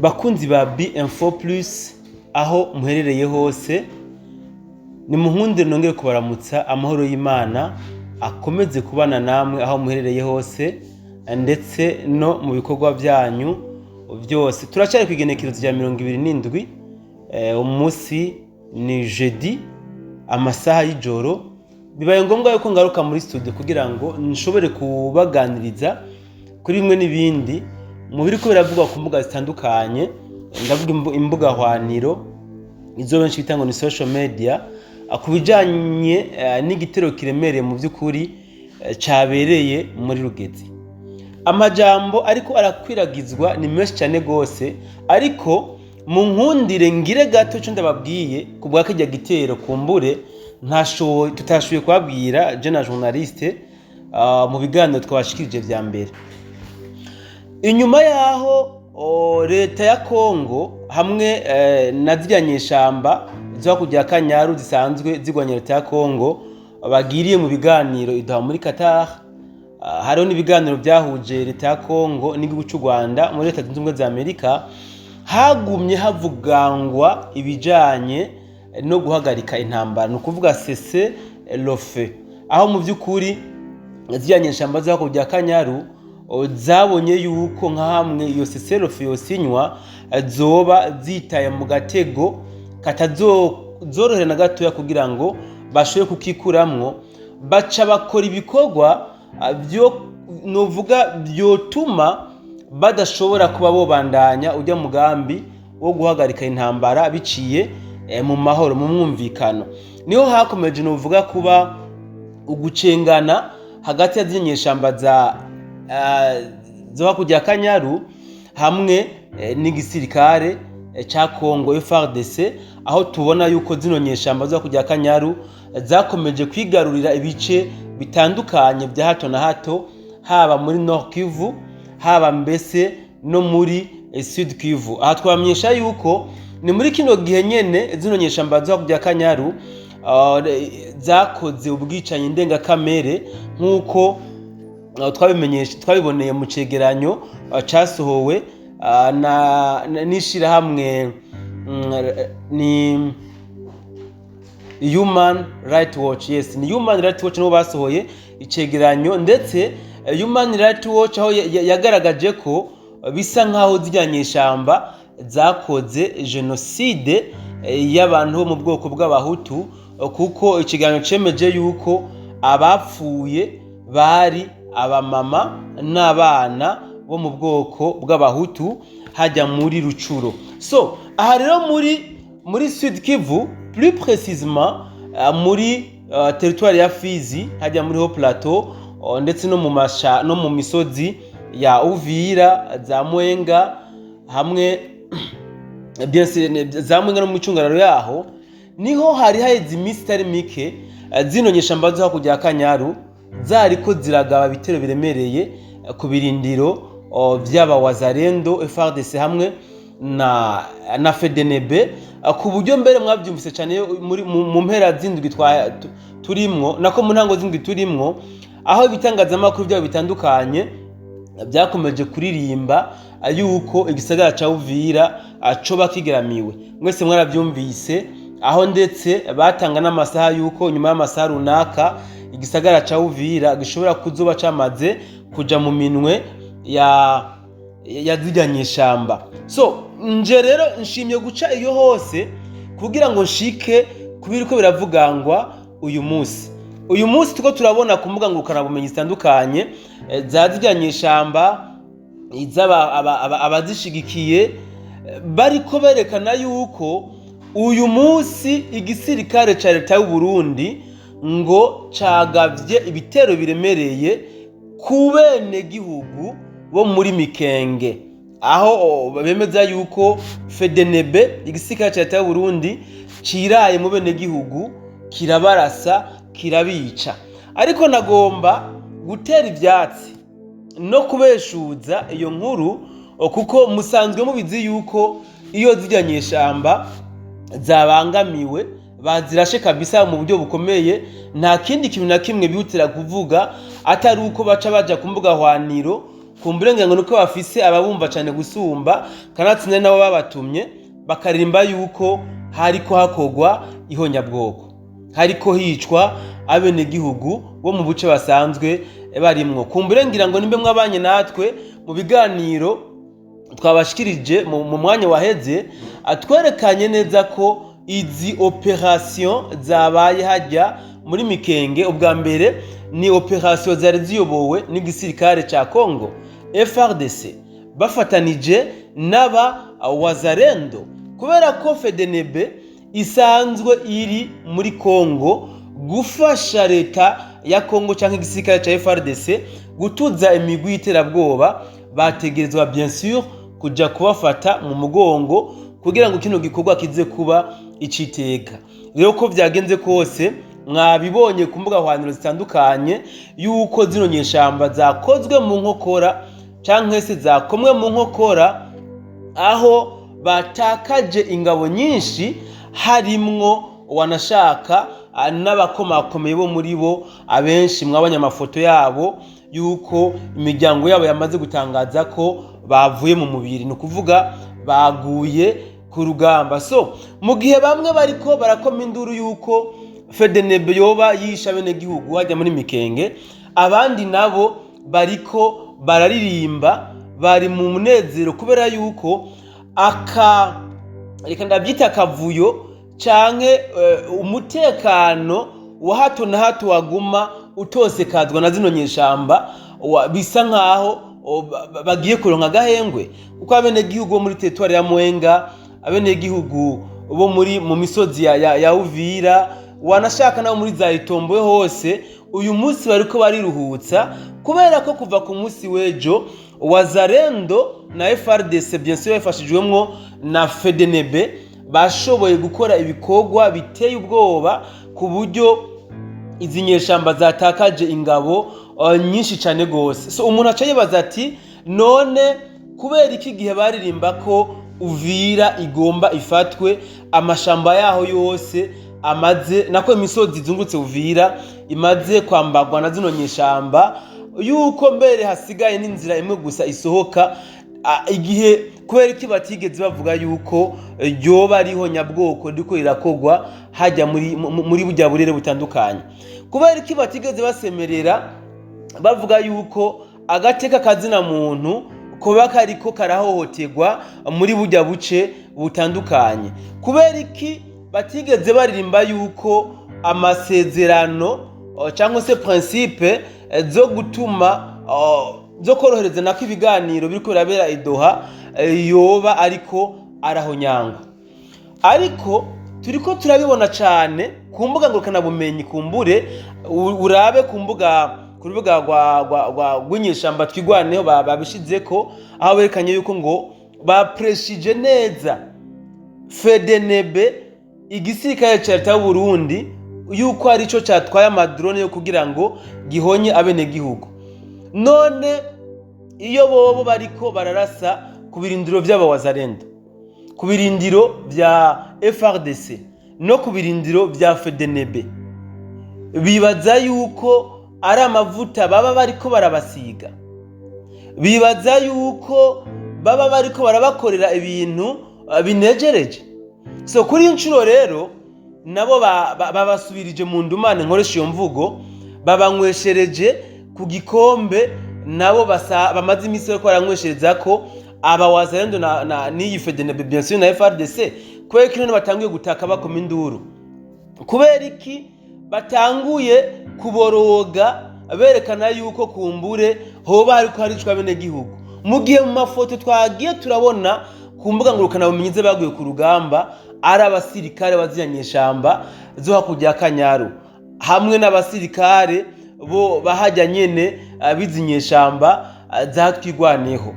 Bakunzi ba B-Info Plus aho muherereye hose, ni muhundire nongere kubaramutsa. Amahoro y'Imana akomeze kubana namwe aho muherereye hose ndetse no mu bikorwa byanyu byose. Turacyari kwigenekerezo rya 27, umunsi ni jeudi amasaha y'ijoro. Bibaye ngombwa yuko ngaruka muri studio kugira ngo nshobore kubaganiriza kuri bimwe n'ibindi mu biriko biravugwa ku mbuga zitandukanye. Ndavuga imbuga hwaniro izo benshi bita ngo ni social media, kubijanye n'igitero kiremereye mu by'ukuri cyabereye muri Rugezi. Amajambo ariko arakwiragizwa ni menshi cyane gose, ariko mu nkundire ngire gato cyo ndababwiye ku bwa kijya gitero kumbure tutashoboye kubabwira je na journaliste mu biganiro twabashikirije vya mbere. Inyuma yaho leta ya Kongo hamwe na ziranyeshamba zo kujya Kanyaru zisanzwe zigwanya leta ya Kongo bagiriye mu biganiro idaha muri Qatar. Hariho n'ibiganiro byahuje leta ya Kongo n'igihugu cy'u Rwanda muri leta zunze ubumwe za Amerika. Hagumye havugangwa ibijanye no guhagarika intambara, no kuvuga cessez le feu, aho mu by'ukuri ziranyeshamba zo kujya Kanyaru zabonye yuko nka hamwe iyo cessez le feu yosinywa zoba zitaye mu gatego katazorohera na gatoya kugira ngo bashobore kukikuramwo. Baca bakora ibikorwa byo novuga byotuma badashobora kuba bobandanya ujya mugambi wo guhagarika intambara biciye mu mahoro, mu mwumvikano. Niho hakomeje novuga kuba ugucengana hagati ya z'inyeshamba zo kujya Kanyaru hamwe n'igisirikare cha Kongo FARDC, aho tubona yuko zino nyeshamba zo kujya Kanyaru zakomeje kwigarurira ibice bitandukanye bya hato na hato, haba muri Nord Kivu, haba mbese no muri Sud Kivu. Aha twamenyesha yuko ni muri kino gihe nyene zino nyeshamba zo kujya Kanyaru zakoze ubwicanyi ndengakamere nk'uko twabiboneye mu cegeranyo casohowe nishira hamwe ni Human Rights Watch. Yes, ni Human Rights Watch no basohoye icegeranyo, ndetse Human Rights Watch aho yagaragaje ko bisa nkaho ziranyeshamba zakoze genocide y'abantu bo mu bwoko bw'abahutu, kuko ikiganiro cemeje yuko abapfuye bari abamama n'abana bo mu bwoko bw'abahutu hajya muri Rucuro. So aha rero muri Sud Kivu, plus précisément muri territoire ya Fizi hajya muri Haut Plateau, ndetse no mu misozi ya Uvira, za Mwenga hamwe za Mwenga no mu cungararo yaho, niho hari haheze iminsi itari mike zino nyeshamba zo kujya Kanyaru zariko ziragaba bitero biremereye ku birindiro by'aba Wazalendo FARDC hamwe na FDNB, ku buryo mbere mwabyumvise cyane mu mpera z'indwi turimwo, nako mu ntango z'indwi turimwo, aho ibitangazamakuru byabo bitandukanye byakomeje kuririmba yuko igisagara ca Uvira coba kigeramiwe. Mwese mwarabyumvise, aho ndetse batanga n'amasaha yuko nyuma y'amasaha runaka igisagara ca Uvira gishobora kuzoba camaze kuja mu minwe ya ziganyeshamba. So nje rero nshimye guca iyo hose kugira ngo nshike kubiriko biravugangwa uyu munsi tuko turabona ku mbuga ngurukana bumenyi zitandukanye za ziganyeshamba abazishigikiye bariko berekana yuko uyu munsi igisirikare ca leta y'u Burundi ngo cagavye ibitero biremereye ku bene gihugu bo muri Mikenge, aho bemeza yuko FDNB igisirikare ca leta y'u Burundi ciraye mu bene gihugu kirabarasa kirabica. Ariko nagomba gutera ivyatsi no kubeshuza iyo nkuru, kuko musanzwe mubizi yuko iyo ziranyeshamba zabangamiwe bazirashe kabisa mu buryo bukomeye. Nta kindi kintu na kimwe bihutira kuvuga atari uko baca baja ku mbuga hwaniro kumbure ngira ngo nuko bafise ababumva cyane gusumba kanatsinda nabo babatumye bakaririmba yuko hariko hakogwa ihonyabwoko, hariko hicwa abenegihugu bo mu buce basanzwe barimwo. Kumbure ngira ngo nimbe mwabanye natwe mu biganiro twabashikirije mu mwanya waheze, atwerekanye neza ko izi operation zabaye hajya muri Mikenge. Ubwa mbere ni operation zari ziyobowe n'igisirikare ca Congo FARDC bafatanije n'aba Wazalendo, kubera ko FDNB isanzwe iri muri Congo gufasha leta ya Congo canke igisirikare ca FARDC gutuza imigwi y'iterabwoba. Bategerezwa bien sûr kuja kubafata mu mugongo kugira ngo kino gikorwa kize kuba iciteka. Rero ko vyagenze kose mwabibonye ku mbuga hwaniro zitandukanye yuko zino nyeshamba zakozwe mu nkokora canke se zakomwe mu nkokora, aho batakaje ingabo nyinshi, harimwo wanashaka n'abakomakomeye bo muri bo. Abenshi mwabonye amafoto yabo yuko imiryango yabo yamaze gutangaza ko bavuye mu mubiri, ni ukuvuga baguye ku rugamba. So mu gihe bamwe bariko barakoma induru yuko FDNB yoba yisha abenegihugu hajya muri Mikenge, abandi nabo bariko bararirimba, bari mu munezero kubera yuko reka ndabyita akavuyo canke umutekano wa hato na hato waguma utosekazwa na zino nyeshamba, bisa nkaho bagiye kuronka agahengwe, kuko abenegihugu bo muri teritwari ya Mwenga, abenegihugu bo mu misozi ya Uvira, wanashaka nabo muri za Itombo hose, uyu munsi bariko bariruhutsa kubera ko kuva ku munsi wejo Wazalendo na FARDC bien sûr yafashijwemwo na FDNB bashoboye gukora ibikorwa biteye ubwoba, ku buryo izi nyeshamba zatakaje ingabo nyinshi cyane gose. So umuntu acaye baza ati none kubera iki gihe baririmba ko Uvira igomba ifatwe, amashamba yaho yose amaze nako imisozi izungutse Uvira imaze kwambagwa na zino nyeshamba, yuko mbere hasigaye n'inzira imwe gusa isohoka, igihe kubera iki batigeze bavuga yuko ryoba ariho nyabwoko riko rirakogwa hajya muri bujya burere butandukanye, kubera iki batigeze basemerera bavuga yuko agateka kazina muntu kuba kariko karahohoterwa muri bujya buce butandukanye, kubera iki batigeze baririmba yuko amasezerano cyangwa se principe zo gutuma zo korohereza nako ibiganiro biriko birabera idoha yoba ariko arahonyangwa. Ariko turiko turabibona cyane ku mbuga ngurukana bumenyi, kumbure urabe ku rubuga rw'inyeshamba twigwaneho babishizeko, aho berekanye yuko ngo bapreshije neza FDNB igisirikare ca leta y'u Burundi yuko arico catwaye amadrone yo kugira ngo gihonye abenegihugu. None iyo bobo bariko bararasa ku birindiro by'abawazalendo, ku birindiro bya FARDC no ku birindiro bya FDNB, bibaza yuko ari amavuta baba bariko barabasiga, bibaza yuko baba bariko barabakorera ibintu binejereje. So kuri inshuro rero nabo babasubirije mu ndumane nkoresha iyo mvugo, babanyweshereje ku gikombe nabo bamaze iminsi yo baranyweshereza ko abawazalendo n'iyi FDNB bien sûr na FARDC, kubera ko batanguye gutaka bakoma induru. Kubera iki batanguye kuboroga berekana yuko kumbure hoba hariko haricwa abenegihugu, mu gihe mu mafoto twagiye turabona ku mbuga ngurukana bumenyi baguye ku rugamba ari abasirikare baziyanyeshamba zo hakurya Kanyaru hamwe n'abasirikare bo bahajya nyene bizinyeshamba zatwigwaneho.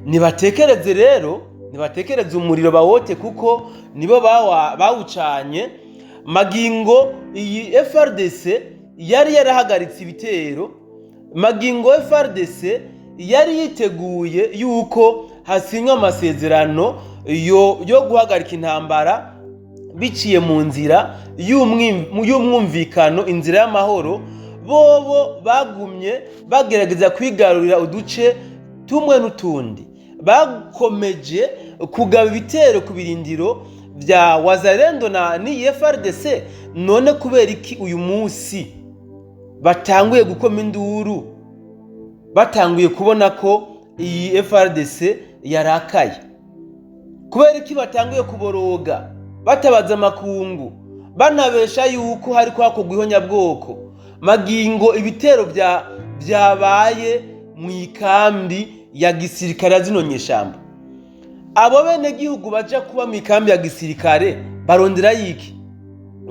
Nibatekereze rero, nibatekereze umuriro bawote, kuko nibo bawucanye. Magingo iyi FARDC yari yarahagaritse ibitero, magingo FARDC yari yiteguye yuko hasinywa amasezerano yo guhagarika intambara biciye mu nzira y'umwumvikano, inzira y'amahoro. Bobo bagumye bagerageza kwigarurira uduce tumwe n'utundi bakomeje kugaba ibitero ku birindiro bya Wazalendo ni FARDC. None kubera iki uyu munsi batanguye gukoma induru, batanguye kubona ko iyi FARDC yarakaye? Kubera iki batanguye kuboroga, batabaza amakungu, banabesha yuko hari kwakorwa ihonyabwoko, magingo ibitero byabaye mu ikambi ya gisirikare zino nyeshamba? Abo bene gihugu baja kuba mu ikambi ya gisirikare barondera yiki?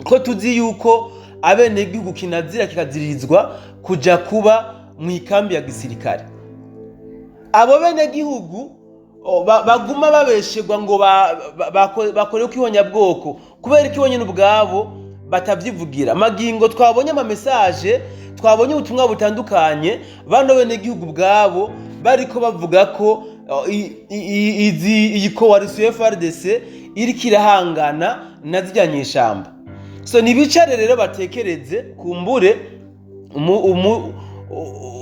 Ko tuzi yuko abene gihugu kinazira kikazirizwa kuja kuba mu ikambi ya gisirikare. Abo bene gihugu baguma babeshegwa ngo bakore uko ihonyabwoko, kubera iki bonyine ubwabo batavyivugira? Magingo twabonye ama message, twabonye ubutumwa butandukanye, bano bene gihugu ubwabo bariko bavuga ko iyi coalition FARDC iriko irahangana na zirya nyeshamba. So nibicare rero batekereze, kumbure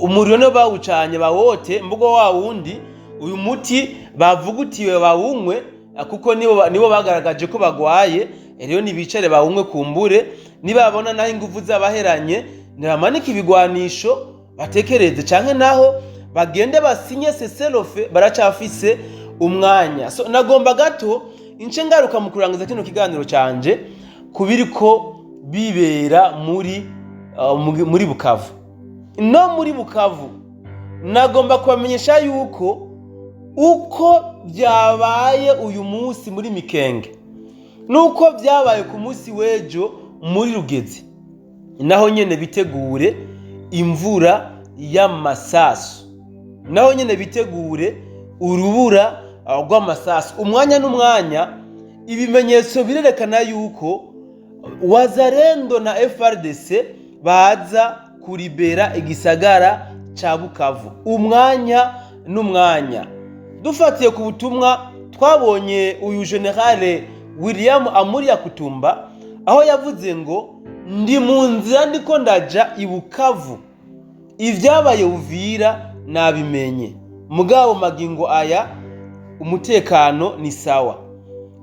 umuriro no bawucanye bawote mbugo wa wundi, uyu muti bavugutiwe bawunywe, kuko nibo bagaragaje ko bagwaye. Rero nibicare bawunywe, kumbure nibabona naho ingufu zabaheranye nibamanike ibigwanisho batekereze, canke naho bagende basinye seselofe, baracafise umwanya. So nagomba gato ince ngaruka mu kurangiza kino kiganiro canje kubiriko bibera muri Bukavu. No muri Bukavu nagomba kubamenyesha yuko uko byabaye uyu munsi muri Mikenge, nuko byabaye ku munsi w'ejo muri Rugezi, naho nyene bitegure imvura y'amasasu, naho nyene bitegure urubura rw'amasasu. Umwanya n'umwanya ibimenyetso birerekana yuko Wazalendo na FARDC baza kuribera igisagara ca Bukavu umwanya n'umwanya. Dufatiye ku butumwa twabonye uyu General William Amuri Yakutumba, aho yavuze ngo ndi mu nzira ndiko ndaja i Bukavu, ivyabaye Uvira nabimenye, mugabo magingo aya umutekano ni sawa.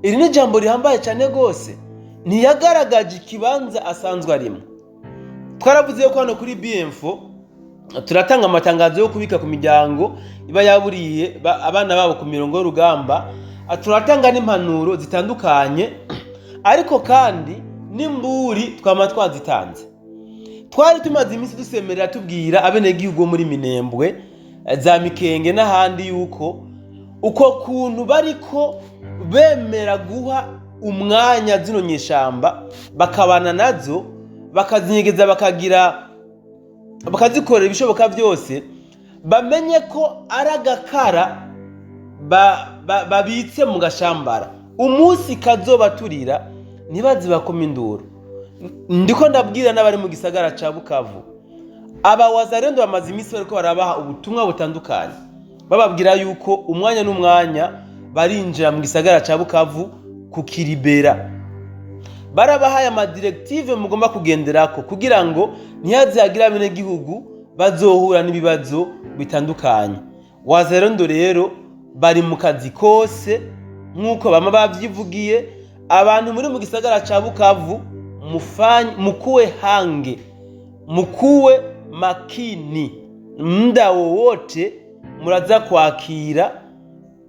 Iri ni jambo rihambaye cyane gose, ntiyagaragaje ikibanza asanzwe arimo. Twaravuze ko hano kuri BMFO turatanga amatangazo yo kubika ku miryango iba yaburiye abana babo ku mirongo y'urugamba, turatanga n'impanuro zitandukanye, ariko kandi n'imburi twama twazitanze. Twari tumaze iminsi dusemerera tubwira abene gihugu muri Minembwe, za Mikenge n'ahandi yuko uko kuntu bariko bemera guha umwanya zino nyeshamba bakabana nazo, bakazinyegeza, bakazikorera ibishoboka byose, bamenye ko ari agakara babitse mu gashambara. Umunsi kazobaturira ntibazi bakoma induru. Ndiko ndabwira n'abari mu gisagara ca Bukavu, aba Wazalendo bamaze iminsi bariko barabaha ubutumwa butandukanye, bababwira yuko umwanya n'umwanya barinjira mu gisagara ca Bukavu kukiribera. Barabahaye ama directive mugomba kugenderako kugira ngo ntihazagira abene gihugu bazohura n'ibibazo bitandukanye. Wazalendo rero bari mu kazi kose nkuko bama bavyivugiye. Abantu muri mu gisagara ca Bukavu mukuwe hange, mukuwe makini, muda wowote muraza kwakira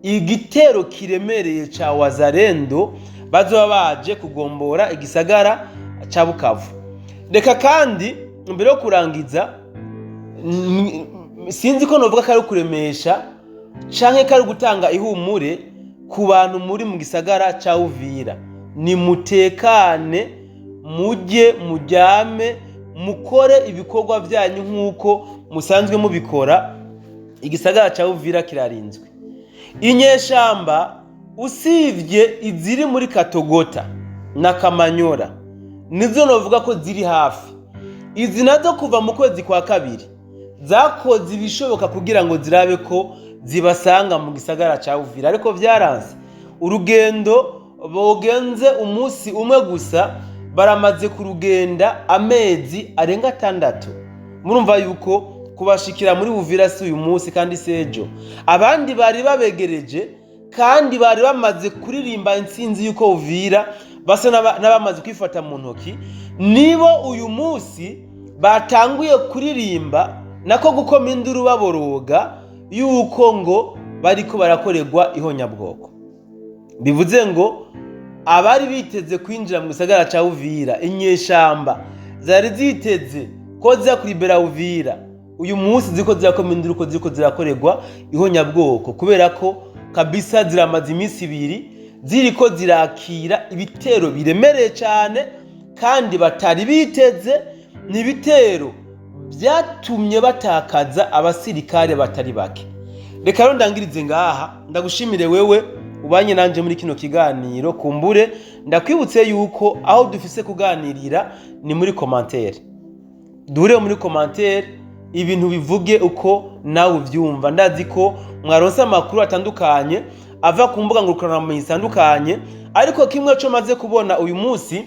igitero kiremereye ca Wazalendo bazoba baje kugombora igisagara ca Bukavu. Reka kandi mbere yo kurangiza, sinzi ko novuga ko ari kuremesha canke ko ari gutanga ihumure ku bantu muri mu gisagara ca Uvira. Ni mutekane, mujye mujyame, mukore ibikorwa byanyu nk'uko musanzwe mubikora. Igisagara ca Uvira kirarinzwe. Inyeshamba usivye iziri muri Katogota na Kamanyora nizo novuga ko ziri hafi. Izi nazo kuva mu kwezi kwa kabiri zakoze ibishoboka kugira ngo zirabe ko zibasanga mu gisagara ca Uvira, ariko vyaranze. Urugendo bogenze umunsi umwe gusa baramaze kurugenda amezi arenga 6. Murumva yuko kubashikira muri Uvira si uyu munsi kandi sejo, abandi bari babegereje kandi bari bamaze kuririmba intsinzi yuko Uvira basa n'abamaze kwifata mu ntoki, nibo uyu munsi batanguye kuririmba nako gukoma induru baboroga yuko ngo bariko barakorerwa ihonyabwoko. Bivuze ngo abari biteze kwinjira mu gisagara ca Uvira, inyeshamba zari ziteze ko ziza kuribera Uvira, uyu munsi ziko zirakoma induru ko ziko zirakorerwa ihonyabwoko, kubera ko kabisa ziramaze iminsi 2 ziriko zirakira ibitero biremereye cyane kandi batari biteze. Ni ibitero byatumye batakaza abasirikare batari bake. Reka rero ndangirize ngaha, ndagushimire wewe ubanye nanje muri kino kiganiro. Kumbure ndakwibutse yuko aho dufise kuganirira ni muri commentaire, duhure muri commentaire ibintu bivuge uko nawe uvyumva. Ndazi ko mwaronse amakuru atandukanye ava ku mbuga ngurukanabumenyi zitandukanye, ariko kimwe cyo maze kubona uyu munsi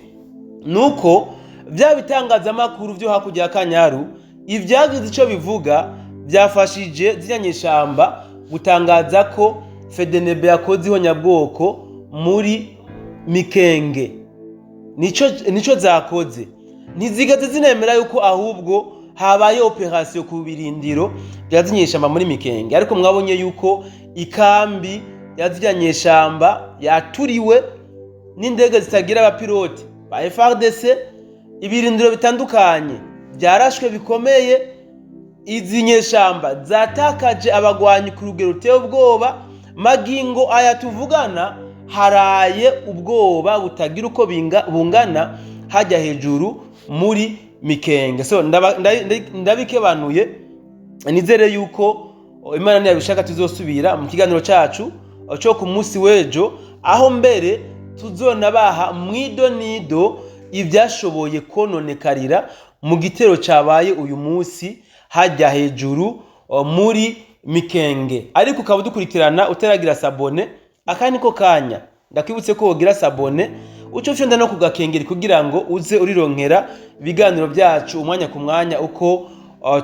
nuko bya bitangazamakuru byo hakurya Kanyaru ivyagize ico bivuga byafashije ziranyeshamba gutangaza ko FDNB yakoze ihonyabwoko muri Mikenge. Nico zakoze, ntizigeze zinemera yuko ahubwo habaye operation ku birindiro byazinyeshamba muri Mikenge. Ariko mwabonye yuko ikambi yaziranyeshamba yaturiwe n'indege zitagira abapilote ba FARDC, ibirindiro bitandukanye byarashwe bikomeye. Izi nyeshamba zatakaje abagwanyi ku rugero ruteye ubwoba. Magingo aya tuvugana haraye ubwoba butagira uko bungana hajya hejuru muri Mikenge. So ndabikebanuye, nizere yuko Imana niyabishaka tuzosubira mu kiganiro cacu cyo ku munsi wejo, aho mbere tuzonabaha mwidonido ibyashoboye kononekarira mu gitero cabaye uyu munsi hajya hejuru muri Mikenge. Ariko ukaba dukurikirana uteragira sabone, akani ko kanya ndakwibutse ko wogira sabone uco fyonda no kugakengeri kugira ngo uze urironkera ibiganiro byacu umwanya ku mwanya uko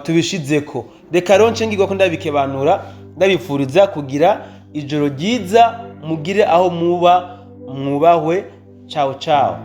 tubishizeko. Reka ronce ngirwa ko ndabikebanura, ndabifuriza kugira ijoro ryiza, mugire aho muba mwubahwe. Ciao ciao.